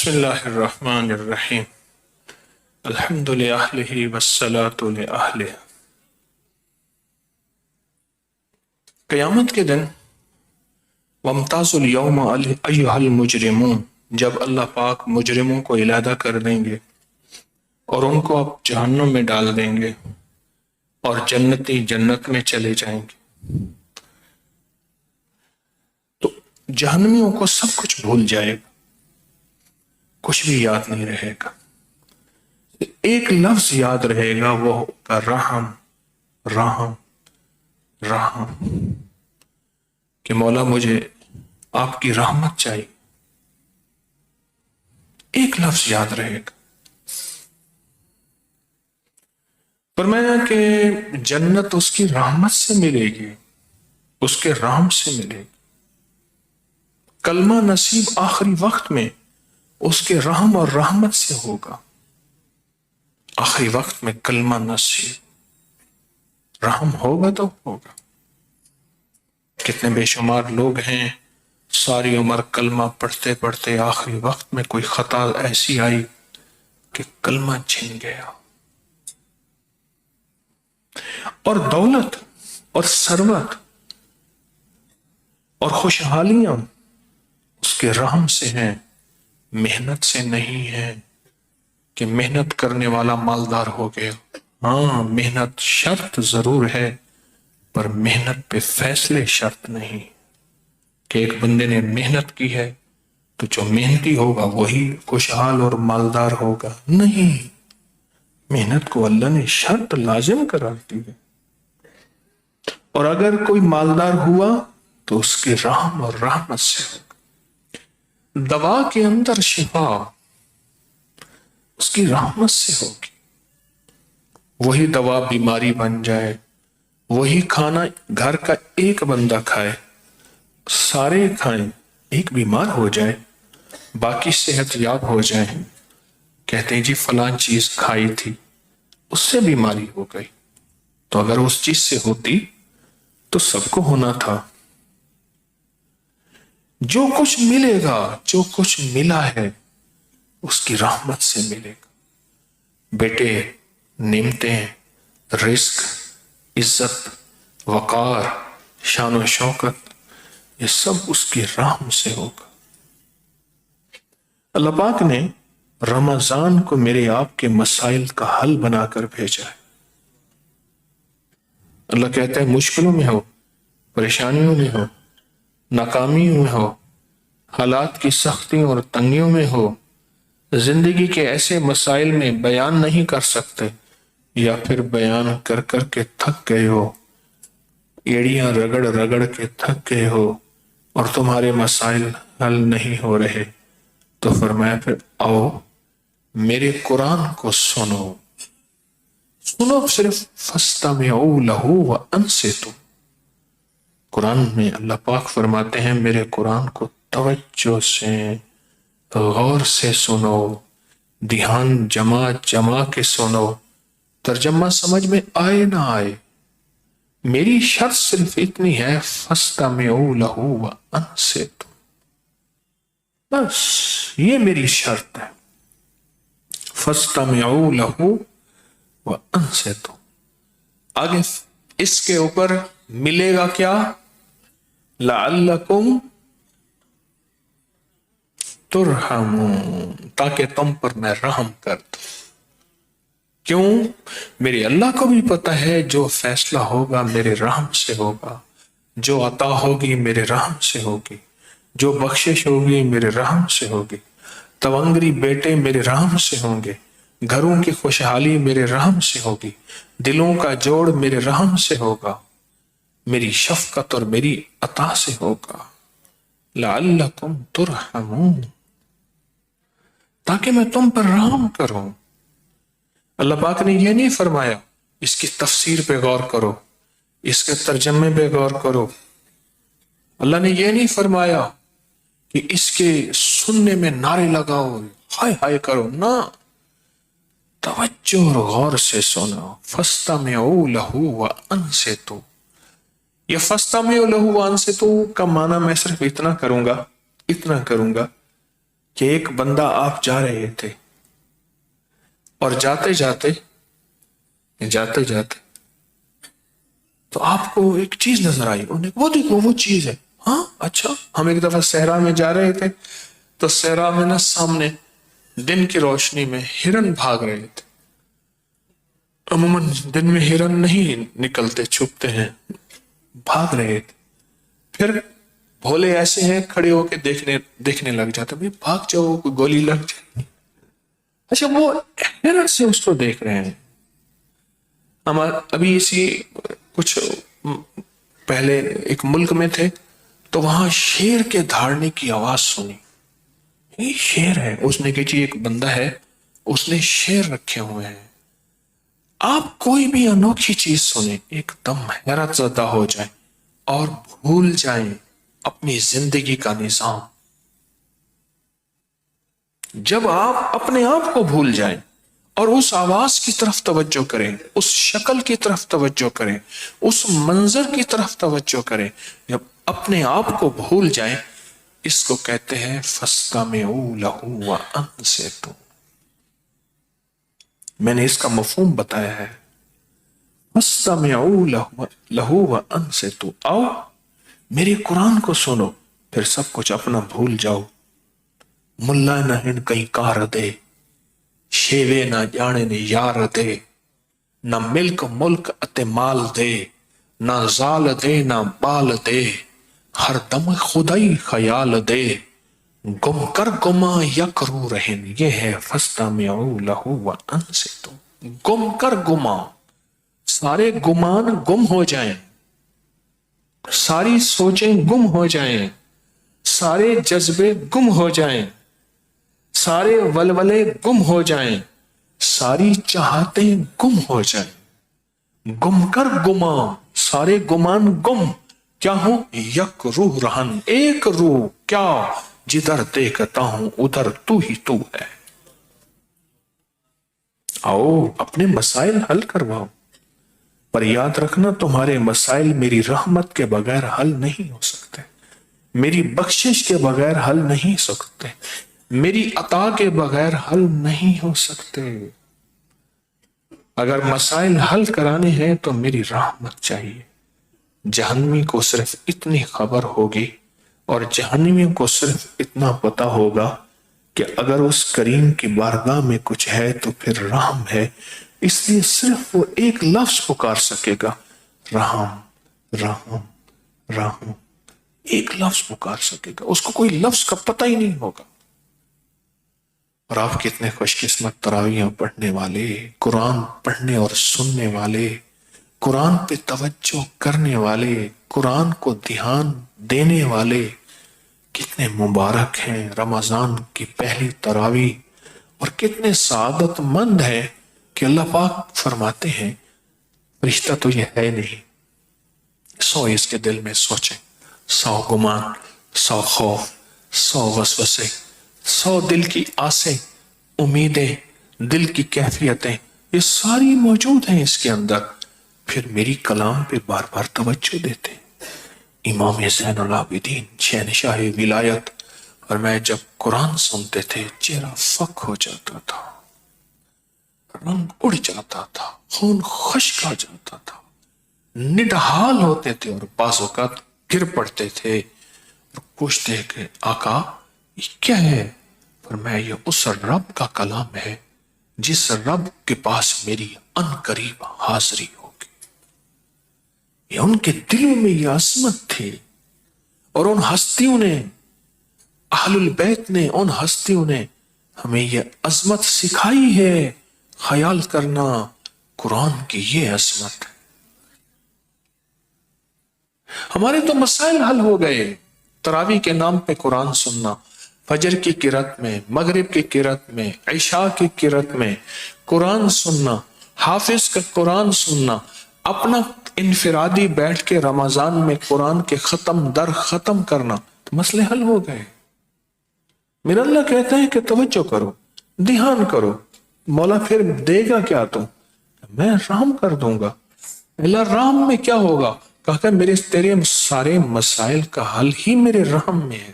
بسم اللہ الرحمن الرحیم الحمد للہ والصلاۃ لأہلہ۔ قیامت کے دن وامتازوا اليوم ایھا المجرمون، جب اللہ پاک مجرموں کو علیحدہ کر دیں گے اور ان کو اب جہنم میں ڈال دیں گے اور جنتی جنت میں چلے جائیں گے، تو جہنمیوں کو سب کچھ بھول جائے گا، کچھ بھی یاد نہیں رہے گا۔ ایک لفظ یاد رہے گا، وہ ہوگا رحم رحم رحم، کہ مولا مجھے آپ کی رحمت چاہیے۔ ایک لفظ یاد رہے گا۔ فرمایا کہ جنت اس کی رحمت سے ملے گی، اس کے رحم سے ملے گی۔ کلمہ نصیب آخری وقت میں اس کے رحم اور رحمت سے ہوگا۔ آخری وقت میں کلمہ نصیب رحم ہوگا تو ہوگا۔ کتنے بے شمار لوگ ہیں ساری عمر کلمہ پڑھتے پڑھتے آخری وقت میں کوئی خطا ایسی آئی کہ کلمہ چھن گیا، اور دولت اور ثروت اور خوشحالیاں اس کے رحم سے ہیں، محنت سے نہیں ہے کہ محنت کرنے والا مالدار ہو گیا۔ ہاں، محنت شرط ضرور ہے، پر محنت پہ فیصلے شرط نہیں کہ ایک بندے نے محنت کی ہے تو جو محنتی ہوگا وہی خوشحال اور مالدار ہوگا، نہیں۔ محنت کو اللہ نے شرط لازم قرار دی ہے، اور اگر کوئی مالدار ہوا تو اس کے رحم اور رحمت سے ہوگا۔ دوا کے اندر شفا اس کی رحمت سے ہوگی۔ وہی دوا بیماری بن جائے، وہی کھانا گھر کا ایک بندہ کھائے، سارے کھائیں، ایک بیمار ہو جائے، باقی صحت یاب ہو جائے، کہتے ہیں جی فلاں چیز کھائی تھی اس سے بیماری ہو گئی، تو اگر اس چیز سے ہوتی تو سب کو ہونا تھا۔ جو کچھ ملے گا، جو کچھ ملا ہے اس کی رحمت سے ملے گا۔ بیٹے، نعمتیں، رزق، عزت، وقار، شان و شوکت، یہ سب اس کی رحم سے ہوگا۔ اللہ پاک نے رمضان کو میرے آپ کے مسائل کا حل بنا کر بھیجا ہے۔ اللہ کہتا ہے مشکلوں میں ہو، پریشانیوں میں ہو، ناکامیوں میں ہو، حالات کی سختیوں اور تنگیوں میں ہو، زندگی کے ایسے مسائل میں بیان نہیں کر سکتے، یا پھر بیان کر کر کے تھک گئے ہو، ایڑیاں رگڑ رگڑ کے تھک گئے ہو اور تمہارے مسائل حل نہیں ہو رہے، تو فرمایا پھر آؤ میرے قرآن کو سنو۔ سنو صرف فَاسْتَمِعُوا لَهُ وَأَنصِتُوا۔ قرآن میں اللہ پاک فرماتے ہیں میرے قرآن کو توجہ سے غور سے سنو، دھیان جما کے سنو، ترجمہ سمجھ میں آئے نہ آئے، میری شرط صرف اتنی ہے فَاسْتَمِعُوا لَهُ وَأَنصِتُوا، بس یہ میری شرط ہے، فَاسْتَمِعُوا لَهُ وَأَنصِتُوا۔ آگے اس کے اوپر ملے گا کیا؟ لَعَلَّكُمْ ترحمون، تاکہ تم پر میں رحم کر دوں۔ کیوں؟ میرے اللہ کو بھی پتہ ہے جو فیصلہ ہوگا میرے رحم سے ہوگا، جو عطا ہوگی میرے رحم سے ہوگی، جو بخشش ہوگی میرے رحم سے ہوگی، تونگری بیٹے میرے رحم سے ہوں گے، گھروں کی خوشحالی میرے رحم سے ہوگی، دلوں کا جوڑ میرے رحم سے ہوگا، میری شفقت اور میری عطا سے ہوگا۔ لعلکم ترحمون، تاکہ میں تم پر رحم کروں۔ اللہ پاک نے یہ نہیں فرمایا اس کی تفسیر پہ غور کرو، اس کے ترجمے پہ غور کرو۔ اللہ نے یہ نہیں فرمایا کہ اس کے سننے میں نعرے لگاؤ، ہائے ہائے کرو، نہ، توجہ اور غور سے سنو۔ فَاسْتَمِعُوا لَهُ وَأَنصِتُوا، یہ فَاسْتَمِعُوا لَهُ وَأَنصِتُوا کا معنی میں صرف اتنا کروں گا کہ ایک بندہ آپ جا رہے تھے اور جاتے جاتے تو آپ کو ایک چیز نظر آئی، انہیں وہ دیکھو وہ چیز ہے. ہاں اچھا. ہم ایک دفعہ صحرا میں جا رہے تھے تو صحرا میں نا سامنے دن کی روشنی میں ہرن بھاگ رہے تھے. عموماً دن میں ہرن نہیں نکلتے، چھپتے ہیں، بھاگ رہے تھے. پھر بھولے ایسے ہیں کھڑے ہو کے دیکھنے لگ جاتے، بھائی بھاگ جاؤ کوئی گولی لگ جائے. اچھا وہ ہرن سے اس کو دیکھ رہے ہیں. ابھی اسی کچھ پہلے ایک ملک میں تھے تو وہاں شیر کے دھاڑنے کی آواز سنی. یہ شیر ہے. اس نے کہ جی ایک بندہ ہے اس نے شیر رکھے ہوئے ہیں. آپ کوئی بھی انوکھی چیز سنیں ایک دم حیرت زدہ ہو جائیں اور بھول جائیں اپنی زندگی کا نظام. جب آپ اپنے آپ کو بھول جائیں اور اس آواز کی طرف توجہ کریں، اس شکل کی طرف توجہ کریں، اس منظر کی طرف توجہ کریں، جب اپنے آپ کو بھول جائیں، اس کو کہتے ہیں فَاسْتَمِعُوا لَهُ وَأَنصِتُوا. میں نے اس کا مفہوم بتایا ہے. فَاسْتَمِعُوا لَهُ وَأَنصِتُوا، آؤ میرے قرآن کو سنو پھر سب کچھ اپنا بھول جاؤ. ملا نہ ہن کہیں کار دے، شیوے نہ جانے نے یار دے، نہ ملک ملک اتے مال دے، نہ زال دے نہ بال دے، ہر دم خدائی خیال دے، گم کر گما یک رو رہن. یہ ہے فَاسْتَمِعُوا لَهُ وَأَنصِتُوا. گم کر گما، سارے گمان گم ہو جائیں، ساری سوچیں گم ہو جائیں، سارے جذبے گم ہو جائیں، سارے ولولے گم ہو جائیں، ساری چاہتیں گم ہو جائیں. گم کر گما، سارے گمان گم کیا ہوں، یک روح رہن، ایک روح کیا، جدھر دیکھتا ہوں ادھر تو ہی تو ہے. آؤ اپنے مسائل حل کرواؤ، پر یاد رکھنا تمہارے مسائل میری رحمت کے بغیر حل نہیں ہو سکتے، میری بخشش کے بغیر حل نہیں ہو سکتے، میری عطا کے بغیر حل نہیں ہو سکتے. اگر مسائل حل کرانے ہیں تو میری رحمت چاہیے. جہنمی کو صرف اتنی خبر ہوگی اور جہنمیوں کو صرف اتنا پتا ہوگا کہ اگر اس کریم کی بارگاہ میں کچھ ہے تو پھر رحم ہے. اس لیے صرف وہ ایک لفظ پکار سکے گا، رحم رحم رحم. ایک لفظ پکار سکے گا، اس کو کوئی لفظ کا پتہ ہی نہیں ہوگا. اور آپ کتنے خوش قسمت تراویحاں پڑھنے والے، قرآن پڑھنے اور سننے والے، قرآن پہ توجہ کرنے والے، قرآن کو دھیان دینے والے کتنے مبارک ہیں. رمضان کی پہلی تراویح اور کتنے سعادت مند ہیں کہ اللہ پاک فرماتے ہیں رشتہ تو یہ ہے نہیں. 100 اس کے دل میں سوچیں، 100 گمان، 100 خوف، 100 وسوسے، 100 دل کی آسیں، امیدیں، دل کی کیفیتیں، یہ ساری موجود ہیں اس کے اندر. پھر میری کلام پہ بار بار توجہ دیتے. امام زین العابدین شہنشاہ ولایت، اور میں جب قرآن سنتے تھے چہرہ فک ہو جاتا تھا، رنگ اڑ جاتا تھا، خون خشک آ جاتا تھا، نڈھال ہوتے تھے اور بعض اوقات گر پڑتے تھے اور پوچھتے کہ آقا یہ کیا ہے؟ فرمایا یہ اس رب کا کلام ہے جس رب کے پاس میری ان قریب حاضری ہوگی. یہ ان کے دلوں میں یہ عظمت تھی، اور ان ہستیوں نے، اہل البیت نے، ان ہستیوں نے ہمیں یہ عظمت سکھائی ہے. خیال کرنا قرآن کی یہ عظمت. ہمارے تو مسائل حل ہو گئے. تراویح کے نام پہ قرآن سننا، فجر کی قرات میں، مغرب کی قرات میں، عشاء کی قرات میں قرآن سننا، حافظ کا قرآن سننا، اپنا انفرادی بیٹھ کے رمضان میں قرآن کے ختم در ختم کرنا، مسئلے حل ہو گئے. میرا اللہ کہتا ہے کہ توجہ کرو، دھیان کرو. مولا پھر دے گا کیا تم؟ میں رحم کر دوں گا. اللہ رحم میں کیا ہوگا؟ کہا کہ میرے تیرے سارے مسائل کا حل ہی میرے رحم میں ہے.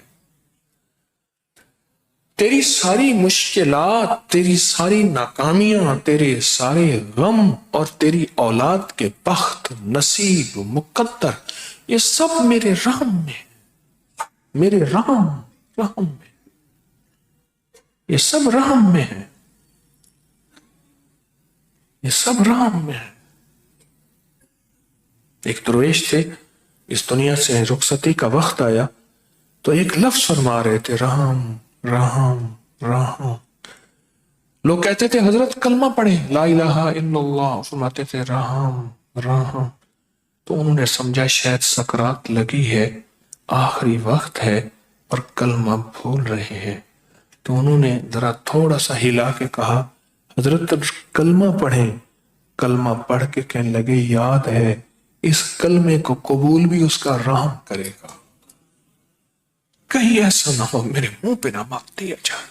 تیری ساری مشکلات، تیری ساری ناکامیاں، تیرے سارے غم اور تیری اولاد کے بخت، نصیب، مقدر، یہ سب میرے رحم میں، میرے رحم میں، یہ سب رحم میں ہے، یہ سب رحم میں ہے۔ ایک درویش تھے، اس دنیا سے رخصتی کا وقت آیا تو ایک لفظ فرما رہے تھے، رحم رحم رحم۔ لوگ کہتے تھے حضرت کلمہ پڑھیں، لا الہ الا اللہ، فرماتے تھے رحم رحم۔ تو انہوں نے سمجھا شاید سکرات لگی ہے، آخری وقت ہے اور کلمہ بھول رہے ہیں، تو انہوں نے ذرا تھوڑا سا ہلا کے کہا حضرت کلمہ پڑھیں۔ کلمہ پڑھ کے کہنے لگے یاد ہے اس کلمے کو قبول بھی اس کا رحم کرے گا، کہیں ایسا نہ ہو میرے منہ پہ نہ مار دیا جائے۔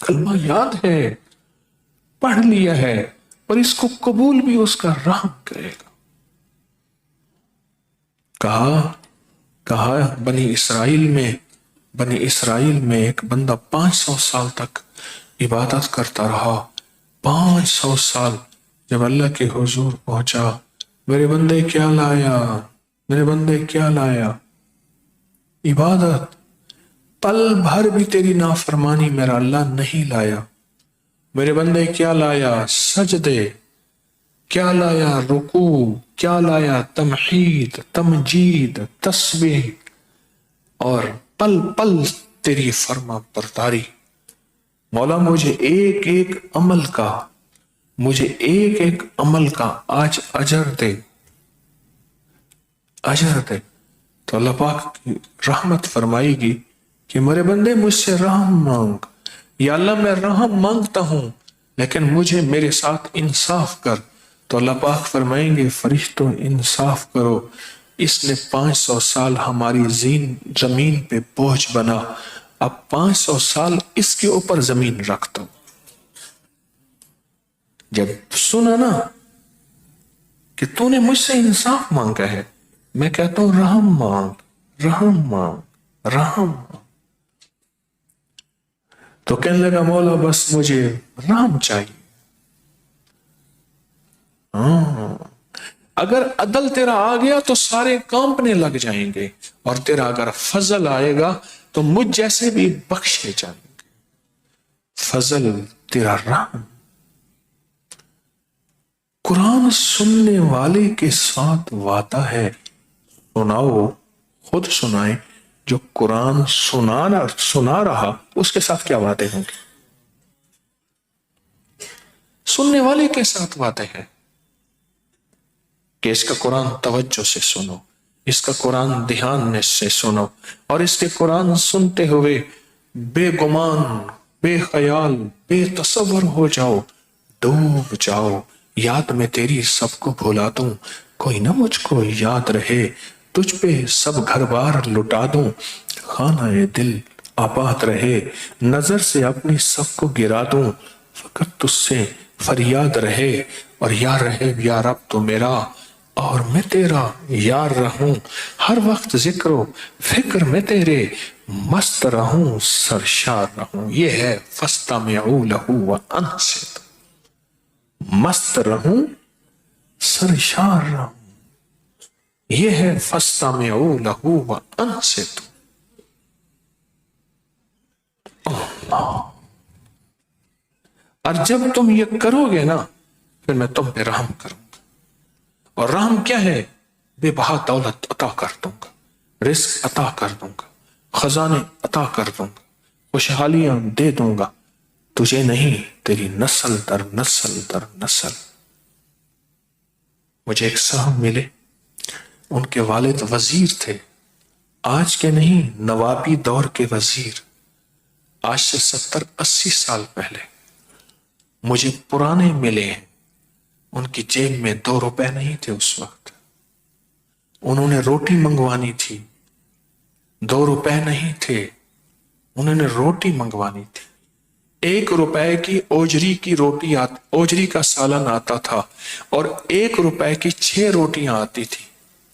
کلمہ یاد ہے، پڑھ لیا ہے، اور اس کو قبول بھی اس کا رحم کرے گا۔ کہا بنی اسرائیل میں ایک بندہ 500 سال تک عبادت کرتا رہا۔ 500 سال جب اللہ کے حضور پہنچا، میرے بندے کیا لایا، میرے بندے کیا لایا؟ عبادت۔ پل بھر بھی تیری نافرمانی میرا اللہ نہیں لایا۔ میرے بندے کیا لایا؟ سجدے۔ کیا لایا؟ رکوع۔ کیا لایا؟ تمحید، تمجید، تسبیح، اور پل پل تیری فرما برداری۔ مولا مجھے ایک ایک عمل کا آج اجر دے، اجر دے۔ تو اللہ پاک کی رحمت فرمائے گی کہ میرے بندے مجھ سے رحم مانگ، یا اللہ میں رحم مانگتا ہوں لیکن مجھے میرے ساتھ انصاف کر۔ تو اللہ پاک فرمائیں گے فرشتوں انصاف کرو، اس نے 500 سال ہماری زمین پہ بوجھ بنا، اب 500 سال اس کے اوپر زمین رکھ دو۔ جب سنا نا کہ تو نے مجھ سے انصاف مانگا ہے، میں کہتا ہوں رحم مانگ، رحم مانگ، رحم مانگ۔ تو کہنے لگا مولا بس مجھے رحم چاہیے۔ اگر عدل تیرا آ گیا تو سارے کانپنے لگ جائیں گے، اور تیرا اگر فضل آئے گا تو مجھ جیسے بھی بخشے جائیں گے۔ فضل تیرا رحم۔ قرآن سننے والے کے ساتھ وعدہ ہے، سناؤ، خود سنائیں، جو قرآن سنا رہا اس کے ساتھ کیا وعدے ہوں گے؟ سننے والے کے ساتھ وعدے ہیں کہ اس کا قرآن توجہ سے سنو، اس کا قرآن دھیان سے سنو، اور اس کے قرآن سنتے ہوئے بے گمان، بے خیال، بے تصور ہو جاؤ، ڈوب جاؤ، یاد میں تیری سب کو بھلا دوں، کوئی نہ مجھ کو یاد رہے، تجھ پہ سب گھر بار لٹا دوں، خانہ دل آباد رہے، نظر سے اپنی سب کو گرا دوں، فقط تجھ سے فریاد رہے، اور یار رہے یا رب تو میرا، اور میں تیرا یار رہوں، ہر وقت ذکر و فکر میں تیرے مست رہوں، سرشار رہوں۔ یہ ہے فَاسْتَمِعُوا لَهُ وَأَنصِتُوا، مست رہوں، سرشار رہوں، یہ ہے فَاسْتَمِعُوا لَهُ وَأَنصِتُوا۔ اللہ، اور جب تم یہ کرو گے نا پھر میں تم پہ رحم کروں گا، اور رحم کیا ہے؟ بے بہا دولت عطا کر دوں گا، رزق عطا کر دوں گا، خزانے عطا کر دوں گا، خوشحالیاں دے دوں گا، تجھے نہیں تیری نسل در نسل در نسل۔ مجھے ایک صاحب ملے، ان کے والد وزیر تھے، آج کے نہیں نوابی دور کے وزیر، آج سے 70-80 سال پہلے۔ مجھے پرانے ملے ہیں، ان کی جیب میں 2 روپے نہیں تھے اس وقت، انہوں نے روٹی منگوانی تھی، 2 روپے نہیں تھے، انہوں نے روٹی منگوانی تھی، 1 روپے کی اوجری کا سالن آتا تھا، اور 1 روپے کی 6 روٹیاں آتی تھی،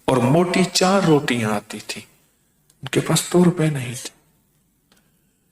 اور موٹی 4 روٹیاں آتی تھی، ان کے پاس 2 روپے نہیں تھے،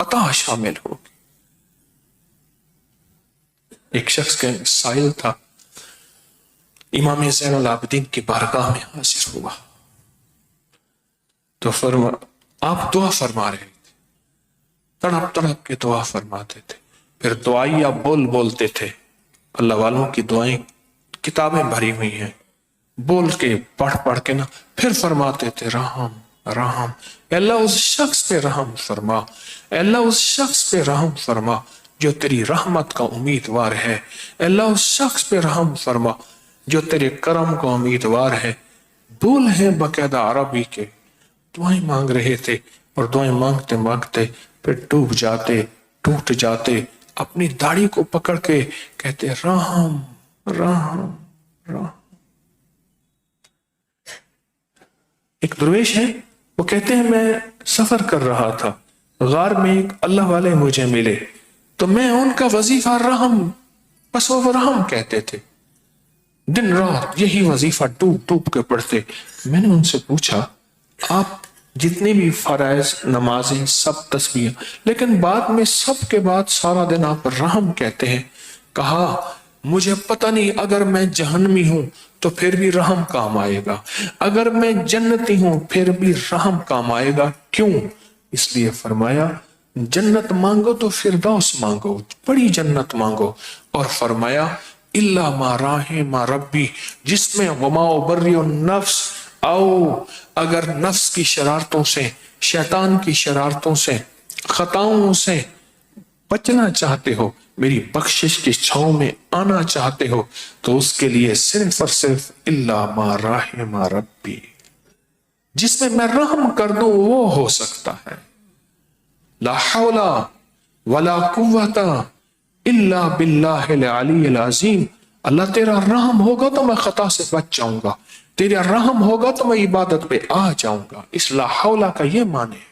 عطا شامل ہوگی. ایک شخص کا سائل تھا، امام زین العابدین کی بارگاہ میں حاضر ہوا تو آپ دعا فرما رہے تھے، تڑپ تڑپ کے دعا فرماتے تھے، پھر دعائیہ بول بولتے تھے. اللہ والوں کی دعائیں کتابیں بھری ہوئی ہیں، بول کے پڑھ پڑھ کے نا پھر فرماتے تھے رحم رحم. اے اللہ اس شخص پہ رحم فرما، اے اللہ اس شخص پہ رحم فرما جو تیری رحمت کا امیدوار ہے، اے اللہ اس شخص پہ رحم فرما جو تیرے کرم کا امیدوار ہے. بول ہیں باقاعدہ عربی کے، دعائیں مانگ رہے تھے اور دعائیں مانگتے مانگتے پھر ڈوب جاتے، ٹوٹ جاتے، اپنی داڑھی کو پکڑ کے کہتے رحم رحم رحم. ایک درویش ہے، وہ کہتے ہیں میں سفر کر رہا تھا، غار میں ایک اللہ والے مجھے ملے تو میں ان کا وظیفہ رحم، بس وہ رحم کہتے تھے، دن رات یہی وظیفہ ڈوب ڈوب کے پڑھتے. میں نے ان سے پوچھا آپ جتنی بھی فرائض نمازیں سب تسبیح، لیکن بعد میں سب کے بعد سارا دن آپ رحم کہتے ہیں. کہا مجھے پتہ نہیں، اگر میں جہنمی ہوں تو پھر بھی رحم کام آئے گا، اگر میں جنتی ہوں پھر بھی رحم کام آئے گا. کیوں؟ اس لیے فرمایا جنت مانگو تو فردوس مانگو، بڑی جنت مانگو، اور فرمایا الا ما رحم ربی، جس میں وما ابری النفس، او اگر نفس کی شرارتوں سے، شیطان کی شرارتوں سے، خطاؤں سے بچنا چاہتے ہو، میری بخشش کی چھاؤں میں آنا چاہتے ہو، تو اس کے لیے صرف اور صرف الا ما رحم ربی، جس میں رحم کر دوں وہ ہو سکتا ہے. لا حول ولا قوت الا باللہ العلی العظیم. اللہ تیرا رحم ہوگا تو میں خطا سے بچ جاؤں گا، تیرا رحم ہوگا تو میں عبادت پہ آ جاؤں گا. اس لا حول کا یہ معنی ہے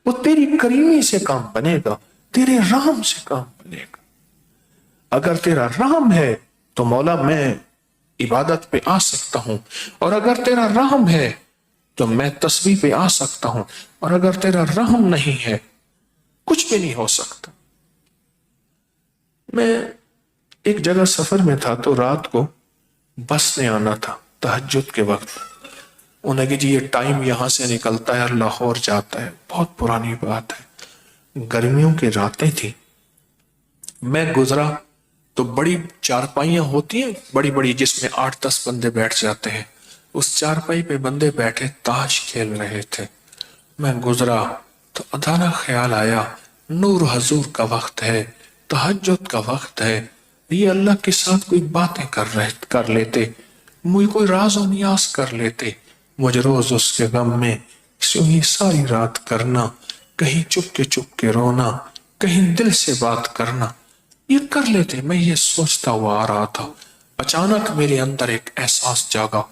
وہ تیری کریمی سے کام بنے گا، تیرے رحم سے کام بنے گا. اگر تیرا رحم ہے تو مولا میں عبادت پہ آ سکتا ہوں، اور اگر تیرا رحم ہے تو میں تسبیح پہ آ سکتا ہوں، اور اگر تیرا رحم نہیں ہے کچھ بھی نہیں ہو سکتا. میں ایک جگہ سفر میں تھا تو رات کو بس نے آنا تھا تہجد کے وقت. انہیں کہ جی یہ ٹائم یہاں سے نکلتا ہے اور لاہور جاتا ہے. بہت پرانی بات ہے، گرمیوں کی راتیں تھی. میں گزرا تو بڑی چارپائیاں ہوتی ہیں بڑی بڑی، جس میں 8-10 بندے بیٹھ جاتے ہیں. اس چارپائی پہ بندے بیٹھے تاش کھیل رہے تھے. میں گزرا تو ادھارا خیال آیا نور حضور کا وقت ہے، تہجد کا وقت ہے، یہ اللہ کے ساتھ کوئی باتیں کر لیتے، مجھے کوئی راز و نیاز کر لیتے. مجھے روز اس کے غم میں یوں ساری رات کرنا، کہیں چپ کے رونا، کہیں دل سے بات کرنا، یہ کر لیتے. میں یہ سوچتا ہوا آ رہا تھا، اچانک میرے اندر ایک احساس جاگا،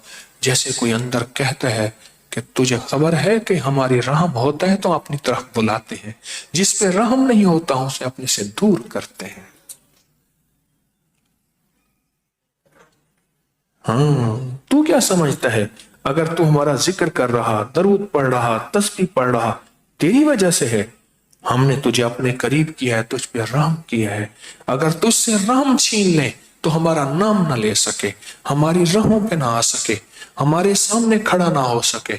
جیسے کوئی اندر کہتا ہے کہ تجھے خبر ہے کہ ہماری رحم ہوتا ہے تو اپنی طرف بلاتے ہیں، جس پہ رحم نہیں ہوتا اسے اپنے سے دور کرتے ہیں. ہاں تو کیا سمجھتا ہے اگر تو ہمارا ذکر کر رہا، درود پڑھ رہا، تسبیح پڑھ رہا، تیری وجہ سے ہے. ہم نے تجھے اپنے قریب کیا ہے، تجھ پہ رحم کیا ہے. اگر تجھ سے رحم چھین لیں تو ہمارا نام نہ لے سکے، ہماری راہوں پہ نہ آ سکے، ہمارے سامنے کھڑا نہ ہو سکے.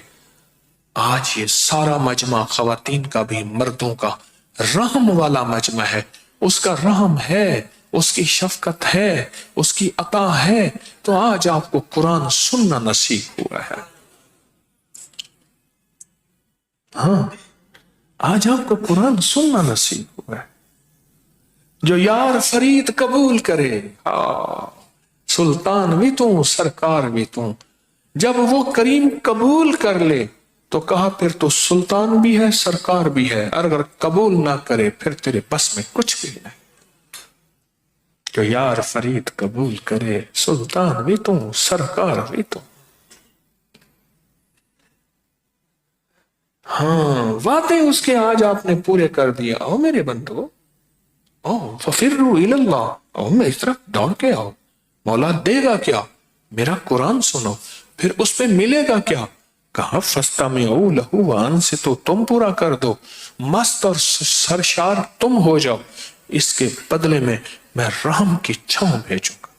آج یہ سارا مجمع خواتین کا بھی مردوں کا رحم والا مجمع ہے. اس کا رحم ہے، اس کی شفقت ہے، اس کی عطا ہے. تو آج آپ کو قرآن سننا نصیب ہوا ہے. ہاں آج آپ کو قرآن سننا نصیب ہوا ہے. جو یار فرید قبول کرے، سلطان بھی تو سرکار بھی تو، جب وہ کریم قبول کر لے تو کہا پھر تو سلطان بھی ہے سرکار بھی ہے، اور اگر قبول نہ کرے پھر تیرے بس میں کچھ بھی نہیں. جو یار فرید قبول کرے، سلطان بھی تو سرکار بھی تو. ہاں وعدے اس کے آج آپ نے پورے کر دیا. او میرے بندو، او ففروا الی اللہ، او میری طرف دوڑ کے آؤ. مولا دے گا کیا؟ میرا قرآن سنو. پھر اس پہ ملے گا کیا؟ کہا فَاسْتَمِعُوا لَهُ وَأَنصِتُوا، تم پورا کر دو، مست اور سرشار تم ہو جاؤ، اس کے بدلے میں رحم کی چھاؤں بھیجوں گا۔